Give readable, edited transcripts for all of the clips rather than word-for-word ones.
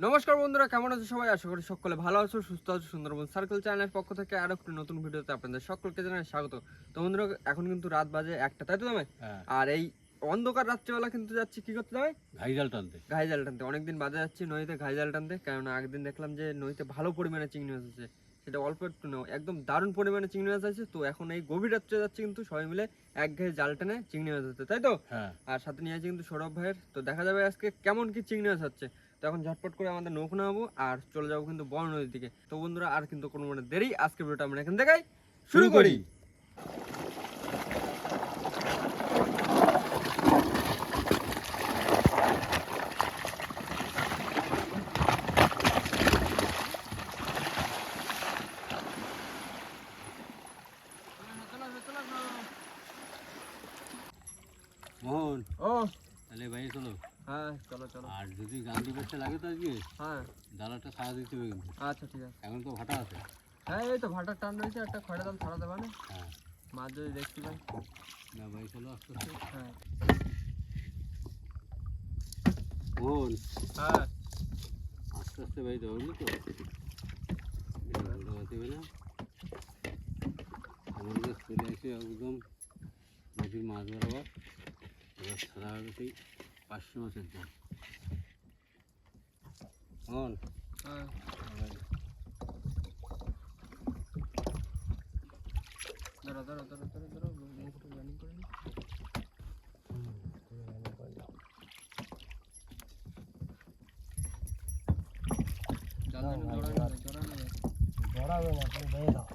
নমস্কার বন্ধুরা, কেমন আছো সবাই? আশা করি সকলে ভালো আছো, সুস্থ আছো। সুন্দরবন সার্কেল চ্যানেলের পক্ষ থেকে আরো একটি নতুন ভিডিওতে আপনাদের সকলকে জানাই স্বাগত। তো বন্ধুরা, এখন কিন্তু রাত বাজে 1টা, তাই তো জামাই? আর এই অন্ধকার রাত্রিবেলা কিন্তু যাচ্ছি কি করতে জামাই? ঘাই জাল টানতে। অনেকদিন বাদে যাচ্ছি নদীতে ঘাই জাল টানতে, কারণ আগের দিন দেখলাম যে নদীতে ভালো পরিমাণে চিংড়ি মাছ আছে। সেটা অল্প একটু নয়, একদম দারুণ পরিমাণে চিংড়ি মাছ আছে। তো এখন এই গভীর রাত্রে যাচ্ছি কিন্তু সবাই মিলে এক ঘায়ে জাল টানে চিংড়ি মাছ ধরতে, তাই তো? আর সাথে নিয়ে আছে কিন্তু সৌরভ ভাইয়ের। তো দেখা যাবে আজকে কেমন কি চিংড়ি মাছ হচ্ছে। তো এখন ঝটপট করে আমাদের নৌকো নামাবো আর চলে যাবো কিন্তু বড় নদীর দিকে। তো বন্ধুরা, আর কিন্তু কোনো মানে দেরি, আজকে ভিডিওটা আমরা এখান থেকেই শুরু করি। মোহন, ও তাহলে ভাই চলো। হ্যাঁ, চলো চলো। আর যদি গান্ধী বেশটা লাগে তো আজকে হ্যাঁ জ্বালাটা সারা দিতে হবে কিন্তু। আচ্ছা, ঠিক আছে। এখন তো ভাটা আছে। হ্যাঁ, এই তো ভাটার টান রয়েছে, একটা খয়রা জাল ছাড়া দেবে না? হ্যাঁ, মাছ যদি দেখতে পাই। না ভাই চলো আস্তে আস্তে। হ্যাঁ মোহন, হ্যাঁ আস্তে আস্তে ভাই ধরবি তো, হবে না। আমার কাছে চলে এসে একদম নদীর মাছ বরাবর এবার ছাড়া হবে সেই 500 মাছের জাল। মোহন, হ্যাঁ, ধরো ধরো ধরো ধরো ধরো, মুখটা রানিং করে নি। জাল জড়াবে না, তুমি ধরে দাও।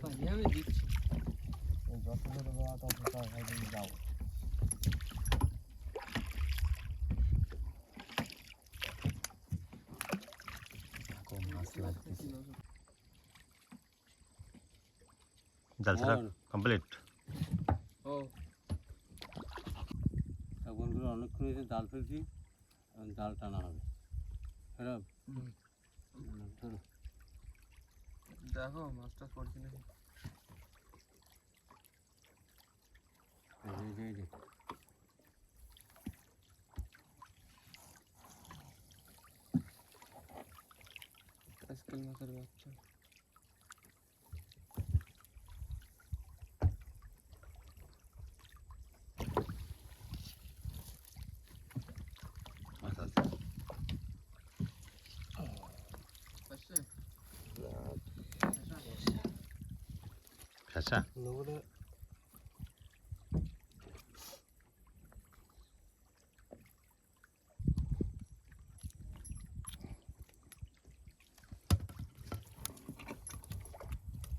আমি দিচ্ছি। যত ধরে দেওয়া তত তাড়াতাড়ি যাও। জাল ছাড়া কমপ্লিট। ও বন্ধুরা অনেকক্ষণ এসে জাল ফেলছি, এখন জাল টানা হবে। খারাপ ধরো। দেখো মাছটা পড়ছে নাকি। এই যে আজকাল মাছের বাচ্চা। আচ্ছা আচ্ছা। আসছে? আচ্ছা, নৌকোটা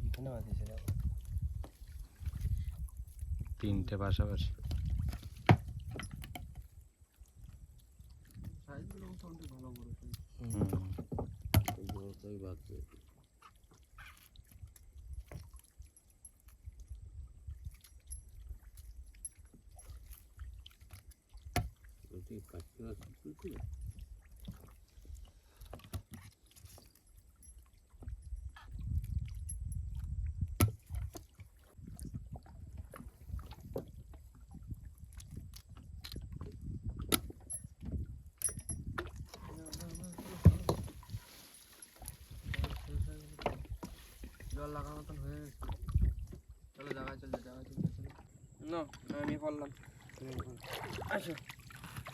এখানে বাঁধিয়েছে, দেখো। 3টে পাশাপাশি। সাইজগুলো মোটামুটি ভালো বড় সাইজ। বড়টাই বাঁধবে। কাটতে আসতে জল লাগার মতন হয়ে গেছে। চলো জায়গায় চলে চলো। না আমি করলাম। আচ্ছা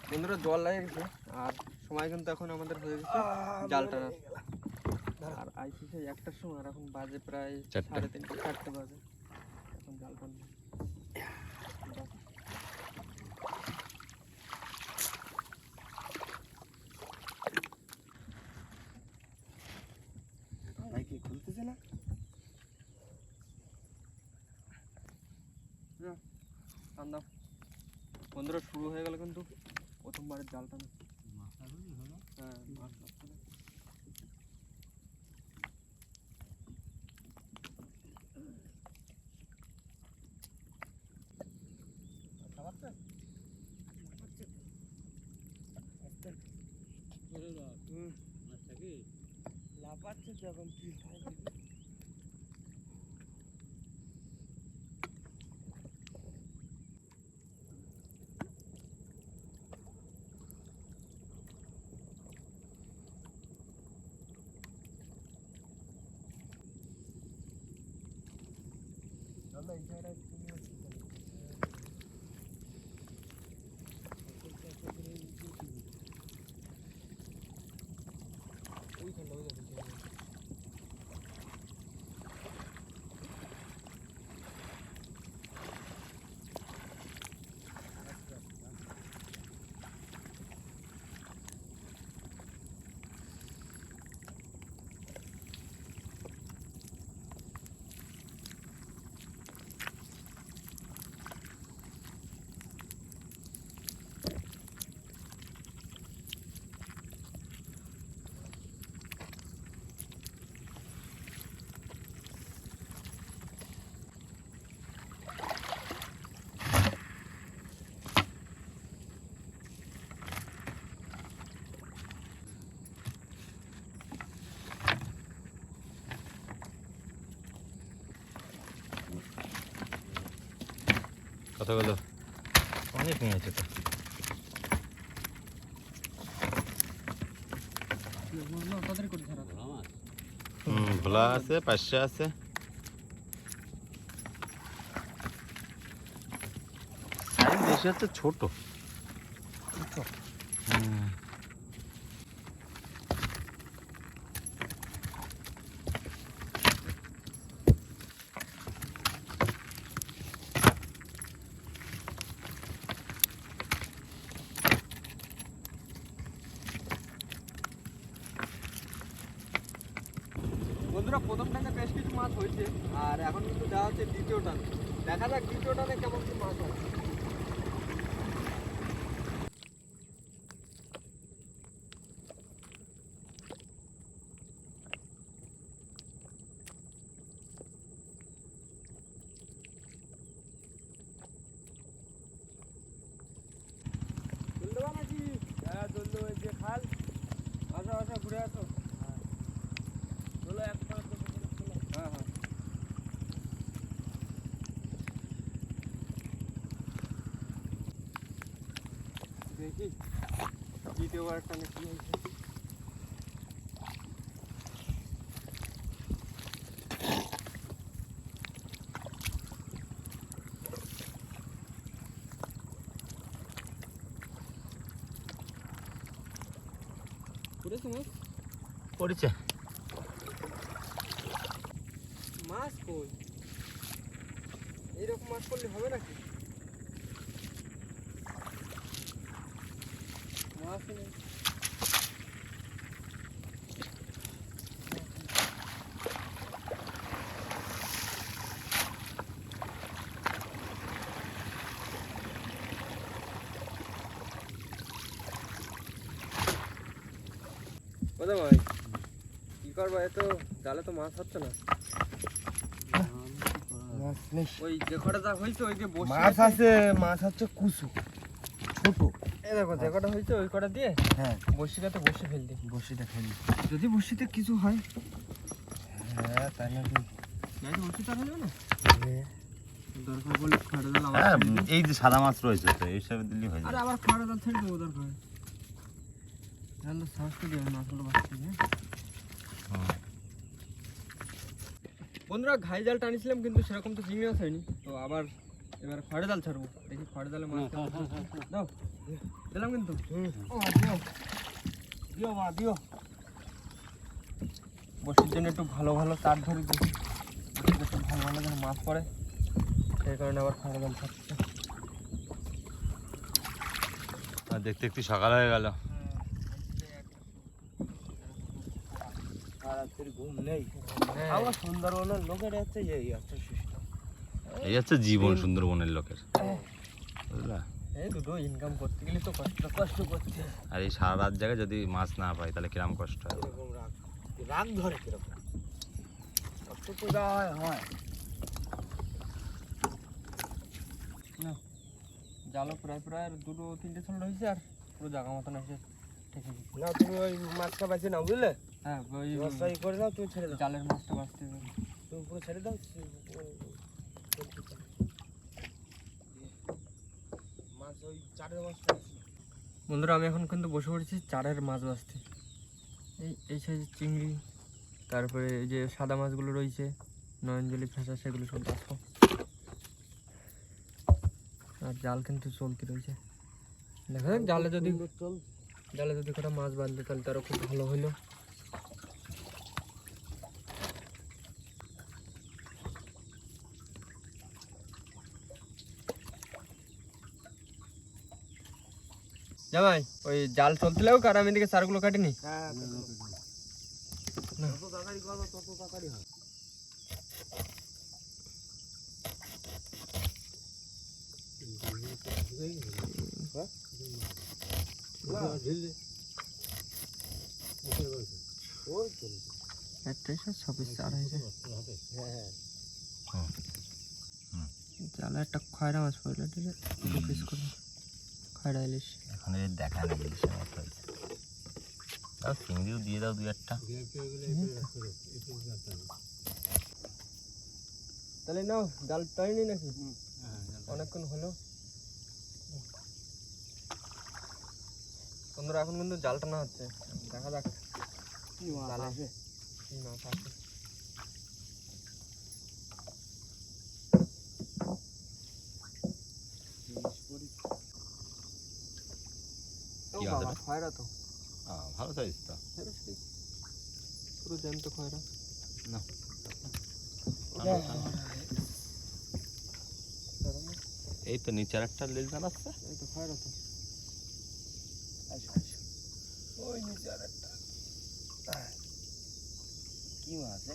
বন্ধুরা, জল লাগে গেছে আর সময় কিন্তু এখন আমাদের হয়ে গেছে জাল টানার। আর আইসি সেই 1টার সময়, আর এখন বাজে প্রায় 3:30, 4টে বাজে। এখন জাল টানবো। ভাই কি খুলতেছে না? টান দাও। বন্ধুরা, শুরু হয়ে গেল কিন্তু প্রথমবারের জাল টানা। হ্যাঁ, মাছ ধরতে হবে। লাফাচ্ছে তো, এখন কি হয় দেখি। কতগুলো অনেক নিয়েছে তো। তাড়াতাড়ি করে ধরা ভোলা মাছ ভোলা আছে, পাঁচশো আছে। সাইজ বেশি হচ্ছে ছোট। বন্ধুরা প্রথম টানে বেশ কিছু মাছ হয়েছে আর এখন কিন্তু দেওয়া হচ্ছে দ্বিতীয় টান। দেখা যাক দ্বিতীয় টানে কেমন কি মাছ হয়। তুলতে নাকি? হ্যাঁ তুললো, ওই যে খাল। আসো আসো ঘুরে আসো। হ্যাঁ হ্যাঁ দেখি দ্বিতীয়বার টানে কি হয়েছে। পড়েছে মাছ? পড়েছে। মাছ কই? এইরকম মাছ পড়লে হবে নাকি? মাছ নেই। কোথায় ভাই কি করবো? এত জালে তো মাছ হচ্ছে না। মাছ নেই। ওই যে কটা যা হয়েছে ওই যে বসে মাছ আছে, মাছ হচ্ছে কুসু ছোট। এই দেখো যে কটা হয়েছে ওই কটা দিয়ে হ্যাঁ বসিটাতে বসে ফেলতে। বসিটা খাইনি। যদি বসিতে কিছু হয় হ্যাঁ তাই না? নাকি বসি তার হয়ে যাবে না? দরকার বলে খাড়া জাল আবার হ্যাঁ, ছেড়ে দিই। এই যে সাদা মাছ রয়েছে তো এই হিসাবে দিলেই হয়ে আরে যাবে। আবার খাড়া জাল ছেড়ে দেবো দরকার। তাহলে সাহস করে দিয়ে মাছগুলো বাঁচতে হ্যাঁ। বন্ধুরা ঘাই জাল টানিছিলাম কিন্তু সেরকম তো চিংড়ি মাছ হয়নি, তো আবার এবার খড়ে জাল ছাড়বো। দেখি খড়ে জালে মাছ কেমন হয়। দাও দিলাম কিন্তু। ও দিও দিও মা দিও। বসির জন্য একটু ভালো ভালো তার ধরে দেখি বসিতে একটু ভালো ভালো যেন মাছ পড়ে, সেই কারণে আবার খড়ে জাল ছাড়ছে। আর দেখতে একটু সকাল হয়ে গেল। আর তোর ঘুম নেই। হ্যাঁ। আমার সুন্দরবনের লোকের হচ্ছে এই হচ্ছে সিস্টেম। এই হচ্ছে জীবন সুন্দরবনের লোকের, বুঝলা? এই দুটো ইনকাম করতে গেলে তো কষ্ট করছে। আর এই সারা রাত জায়গায় যদি মাছ না পাই তাহলে কিরম কষ্ট হয়। এরকম রাগ রাগ ধরে কিরকম কতটুকু যা হয়। জালও প্রায় প্রায় আর দুটো তিনটে ছোট হয়েছে আর পুরো জায়গা মতন এসে ঠেকে দিচ্ছে। না তুমি ওই মাছটা বাঁচিয়ে নাও বুঝলে? হ্যাঁ ওই ব্যবস্থা করে দাও, তুমি ছেড়ে দাও। জালের মাছটা বাঁচতে হবে। তুমি পুরো ছেড়ে দাও। মাছ ওই চারের মাছটা আছে। বন্ধুরা আমি এখন কিন্তু বসে পড়েছি চারের মাছ বাঁচতে। এই সাইজের চিংড়ি, তারপরে এই যে সাদা মাছগুলো রয়েছে নয়নজলি ফেঁসা, সেগুলো সব বাঁচবো। আর জাল কিন্তু চলতি রয়েছে। দেখা যাক জালে যদি কটা মাছ বাঁধলে তাহলে তারও খুব ভালো হইলো। জামাই ওই জাল চলতে লাগুক আর আমি এদিকে চারগুলো কাটিনি। হ্যাঁ যত তাড়াতাড়ি করো তত তাড়াতাড়ি হয়। একটাই 26 আড়াইশো। জালে একটা খয়রা মাছ পড়লো, ঠিক আছে 2 পিস করে খয়রা ইলিশ। এখন এই দেখা নেই ইলিশের মতো হয়েছে। তাও চিংড়িও দিয়ে দাও 2-1টা। তাহলে নাও জাল টাইনি নাকি? অনেকক্ষণ হলো বন্ধুরা, এখন কিন্তু জাল টানা হচ্ছে। দেখা যাক কি মাছ আছে? কি মাছ আছে। কি মাছ এটা? খয়রা তো ভালো সাইজ তো। পুরো জ্যান্ত খয়রা। না এই তো নিচের একটা লেজ দাঁড়াচ্ছে। এই তো খয়রা তো। ওই নিচে আরেকটা। কি মাছ?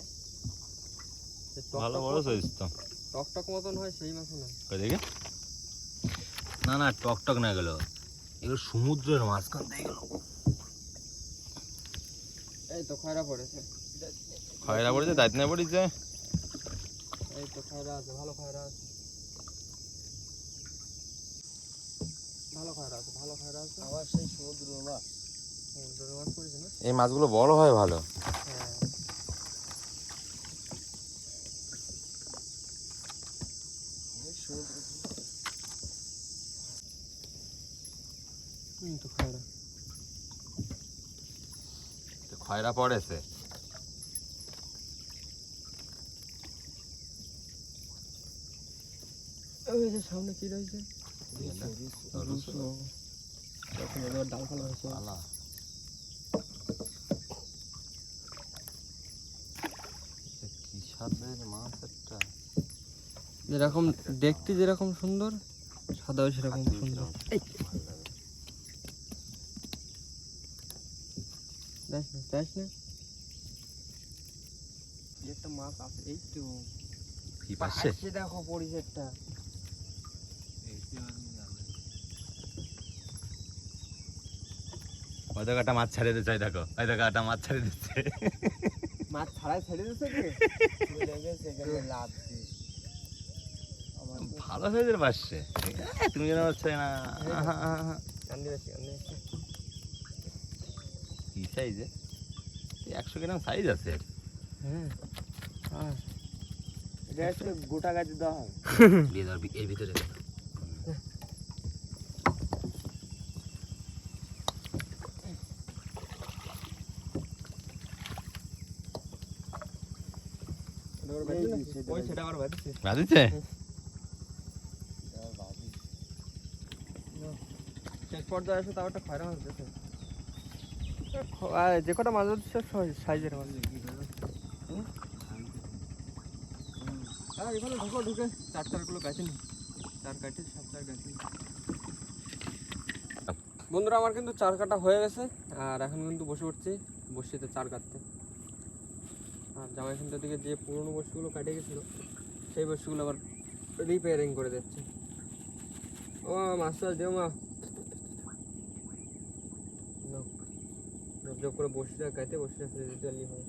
ভালো বড় সাইজ তো। টকটক মতন হয় সেই মাছ না। কই দেখে? না না টকটক না গেল, এগুলো সমুদ্রের মাঝখান দিয়ে গেল। এই তো খয়রা পড়েছে। খয়রা পড়েছে, দাঁত না পড়েছে। এই তো খয়রা আছে, ভালো খয়রা আছে। ভালো খয়রা আছে, ভালো খয়রা আছে। আবার সেই সমুদ্রের মাছ। সমুদ্রের মাছ পড়েছে না? এই মাছগুলো বড় হয় ভালো। হ্যাঁ। তো খয়রা খয়রা পড়েছে। ওই যে সামনে কি রয়েছে? এখন এবার ডাল ফালা হয়েছে। আলা কি স্বাদের মাছ একটা। যেরকম দেখতে যেরকম সুন্দর, সাদাও সেরকম সুন্দর। দেখ না একটা মাছ আছে। এই তো কি পাচ্ছে? দেখো পড়িছে একটা। ওই দেখো একটা মাছ ছাড়িয়ে দিচ্ছে, ওই দেখো ওই দেখো একটা মাছ ছাড়িয়ে দিচ্ছে। মাছ ছাড়াই ছেড়ে দিচ্ছে কি? লাভ ভালো সাইজের পাচ্ছে। তুমি যেন হচ্ছে না কি সাইজে? 100 গ্রাম সাইজ আছে। হ্যাঁ এটা হচ্ছে গোটা গাছে দেওয়া হয়। দিয়ে দাও এর ভিতরে। সেটা আবার বাঁধছে। বাঁধিছে? শেষ পর্যায়ে এসে তাও একটা খয়রা মাছ দিয়েছে। যে কটা মাছ হচ্ছে সাইজের মাছ। এখানে ঢোকো, ঢুকে চারটারগুলো কাটিনি। চার কাটি, 7 কাটি। বন্ধুরা আমার কিন্তু 4 কাটা হয়ে গেছে, আর এখন কিন্তু বসে পড়ছি বসিতে 4 কাটতে। আর জামাই এখানটার দিকে যে পুরোনো বসিগুলো কাটে গেছিলো সেই বসিগুলো আবার রিপেয়ারিং করে দিচ্ছে। ও মাস্টার দিও মা জব করে বসিটা কাটে বসিটা ফেলে দিতে পারলেই হবে।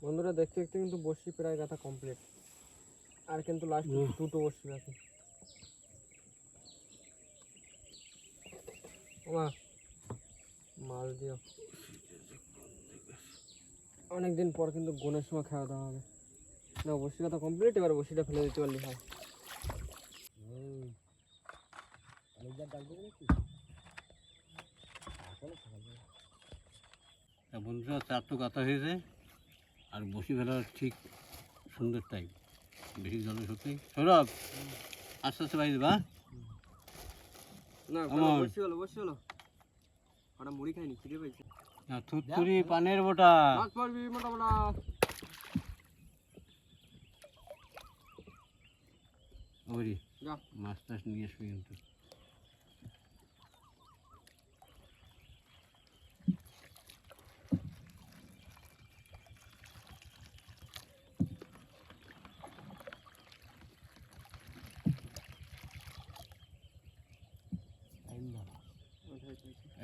বন্ধুরা দেখতে দেখতে কিন্তু বসি প্রায় গাথা কমপ্লিট, আর কিন্তু লাস্ট 2টো বসি আছে। ওমা মাছ দিও। অনেকদিন পর কিন্তু গোনের সময় খাওয়া দাওয়া হবে। না বসি গাথা কমপ্লিট, এবার বসিটা ফেলে দিতে পারলেই হয়। তা বন্ধুরা চার তো কাতা হয়েছে, আর বসি ফেলার ঠিক সুন্দর টাইম, বেশি জলের সত্যি। সৌরভ আস্তে আস্তে বাইরে বা না আমার- বসি হলো ওটা মুড়ি খাইনি, খিদে পাইছে। থুতথুরি পানের বোটা। মাছ পড়বি মোটামোটা। ওরি যা। মাছ টাছ নিয়ে আসবি কিন্তু।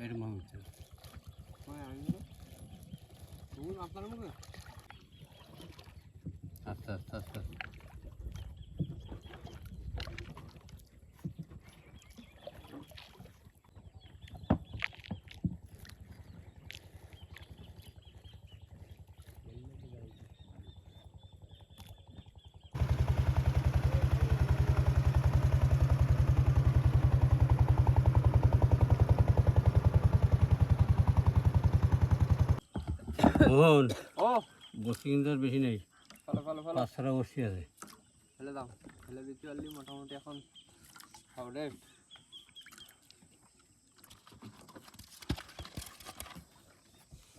এরকম হচ্ছে আস্তে আস্তে আস্তে আস্তে। মোহন ও বসি কিন্তু আর বেশি নেই, ফলো ফলো ফলো 5-6টা বসি আছে। ফেলে দাও, ফেলে দিতে পারলি মোটামুটি এখন সব রেস্ট।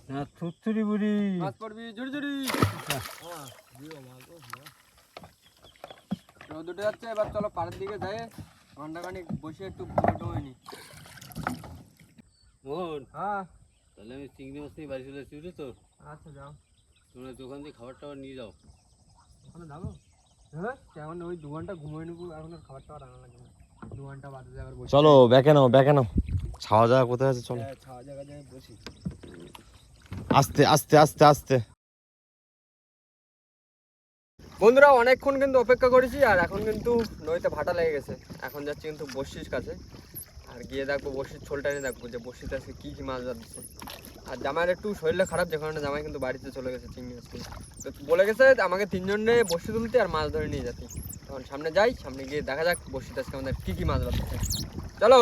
না থুতথুরি বুড়ি। মাছ পড়বি জুড়ি জুড়ি। রোদ উঠে যাচ্ছে, এবার চলো পাড়ের দিকে যাই, ঘন্টাখানিক বসে একটু ঘুমোই নি। মোহন হ্যাঁ তাহলে আমি চিংড়ি মাছ নিয়ে বাড়ি চলে আসছি, বুঝলি তো? আচ্ছা যাও, তোমরা দোকান থেকে খাবার টাবার নিয়ে যাও। ওখানে যাবো। হ্যাঁ কেমন ওই 2 ঘন্টা ঘুমোই নেবো, এখন আর খাবার টাবার আনা লাগবে না। 2 ঘন্টা বাদে যাবার বসে চলো ব্যাকে নাও ছাওয়া জায়গা কোথায় আছে, চলো ছাওয়া জায়গা যায় বসি। আস্তে আস্তে আস্তে আস্তে। বন্ধুরা অনেকক্ষণ কিন্তু অপেক্ষা করেছি, আর এখন কিন্তু নদীতে ভাটা লেগে গেছে। এখন যাচ্ছি কিন্তু বড়শির কাছে, আর গিয়ে দেখবো বড়শির ছোলটা নিয়ে দেখবো যে বড়শিতে আজকে কী কী মাছ যাচ্ছে। আর জামাইয়ের একটু শরীরটা খারাপ, যে কারণে জামাই কিন্তু বাড়িতে চলে গেছে চিংড়ি মাছ কিনে। তো বলে গেছে আমাকে 3 জনে বড়শি তুলতে আর মাছ ধরে নিয়ে যাচ্ছি। তখন সামনে যাই, সামনে গিয়ে দেখা যাক বড়শিতে আজকে আমাদের কী কী মাছ যাচ্ছে। চলো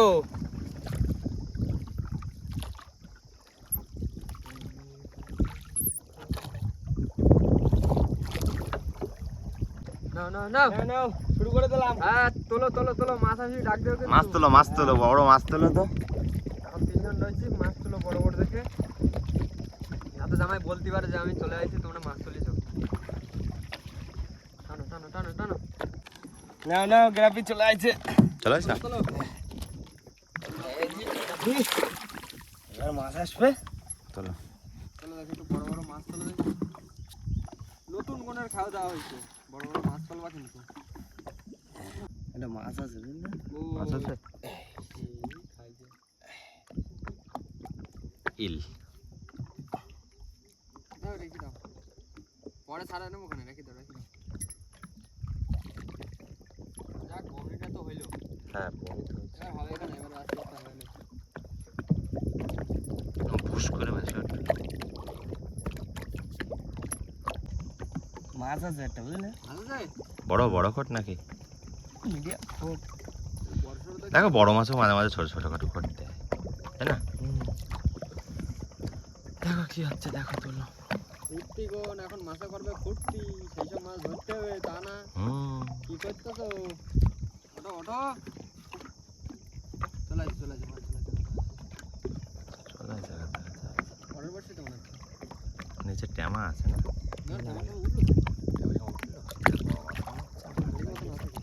নাও শুরু করে দিলাম। হ্যাঁ তোলো তোলো তোলো, মাছ আসি ডাক দেবে। মাছ তোলো বড় মাছ তোলো তো। এখন 3 জন রয়েছি, মাছ তুলো বড় বড় দেখে। যাতে জামাই বলতে পারে যে আমি চলে আসছি, তোমরা মাছ তুলিছো। টানো টানো টানো টানো না গ্রাফি চলে আইছে। চলো আসা তোলো। এবার মাছ আসবে। চলো। তোলো দেখি একটু বড় বড় মাছ তোলো দেখি। নতুন কোনের খাওয়া দাওয়া হয়েছে, বড় বড় মাছ তোলবা কিন্তু। এটা মাছ আছে বুঝলে? ও মাছ আছে খাইছে। ইল। দাও রেখে দাও, পরে সারা নেবো, ওখানে রেখে দাও রেখে দাও। যাক বমিটা তো হইলো, হ্যাঁ এবার হবে এখানে, এবার আস্তে আস্তে হবে না। পুশ করে মাছ মাছ আছে একটা বুঝলে? ভালো যায় বড় খট নাকি? মিডিয়াম ছোট। বর্ষর তো দেখো বড় মাছও মাঝে মাঝে ছোট ছোট খাটো খট দেয়, তাই না? দেখো কি হচ্ছে, দেখো তোলো। ফুর্তি কোন এখন মাছে করবে ফুর্তি, সেই সব মাছ ধরতে হবে তা না। কি করতেছো? ওটো ওটো চলে আসি চলে আসি মাছ চলে আসি। পরের বর্ষে তো মনে হচ্ছে নিচে ট্যামা আছে না? না টমেটো উঠলো তো। এই মতন আছে কি?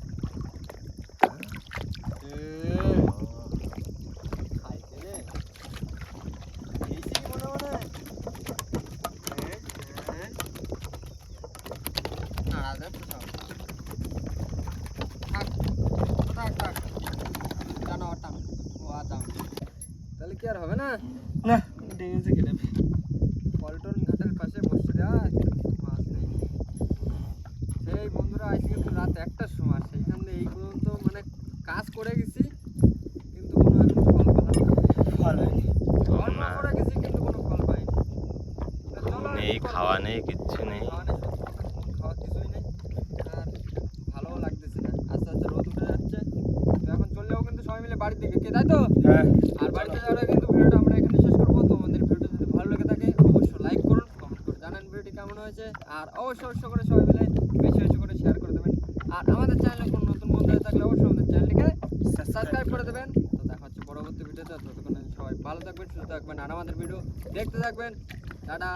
খাইছে রে। এইছি কি মনে মনে? নাড়া যাচ্ছে সব। থাক থাক থাক, টানো টানো, ও আদাম। তাহলে কি আর হবে না? না ডেঙেছে গ্রাফি। পল্টন ঘাটের পাশে বসে যায়, মাছ নেই। সেই বন্ধুরা আজকে কিন্তু রাত 1টার সময়, সেইখান থেকে এই পর্যন্ত মানে কাজ করে গেছি, কিন্তু কোনো এখন ফল পেলাম না। ফল হয়নি। অল্প করে গেছি কিন্তু কোনো ফল পাইনি। তা চলো আর নেই কি করবো? খাওয়া নেই কিচ্ছু নেই। খাওয়া নেই, খাওয়া কিছুই নেই, আর ভালোও লাগতেছে না। আস্তে আস্তে রোদ উঠে যাচ্ছে, তো এখন চললেও কিন্তু সবাই মিলে বাড়ির দিকে, কে তাই তো? হ্যাঁ আর বাড়িতে যাওয়ার আগে কিন্তু ভিডিওটা আমরা এখানে শেষ করবো। তোমাদের ভিডিওটা যদি ভালো লেগে থাকে অবশ্যই আর অবশ্যই অবশ্যই করে সবাই মিলে বেশি বেশি করে শেয়ার করে দেবেন। আর আমাদের চ্যানেলে কোনো নতুন বন্ধু হয়ে থাকলে অবশ্যই আমাদের চ্যানেলটিকে সাবস্ক্রাইব করে দেবেন। তো দেখা হচ্ছে পরবর্তী ভিডিওতে, ততক্ষণে সবাই ভালো থাকবেন, সুস্থ থাকবেন আর আমাদের ভিডিও দেখতে থাকবেন। টাটা।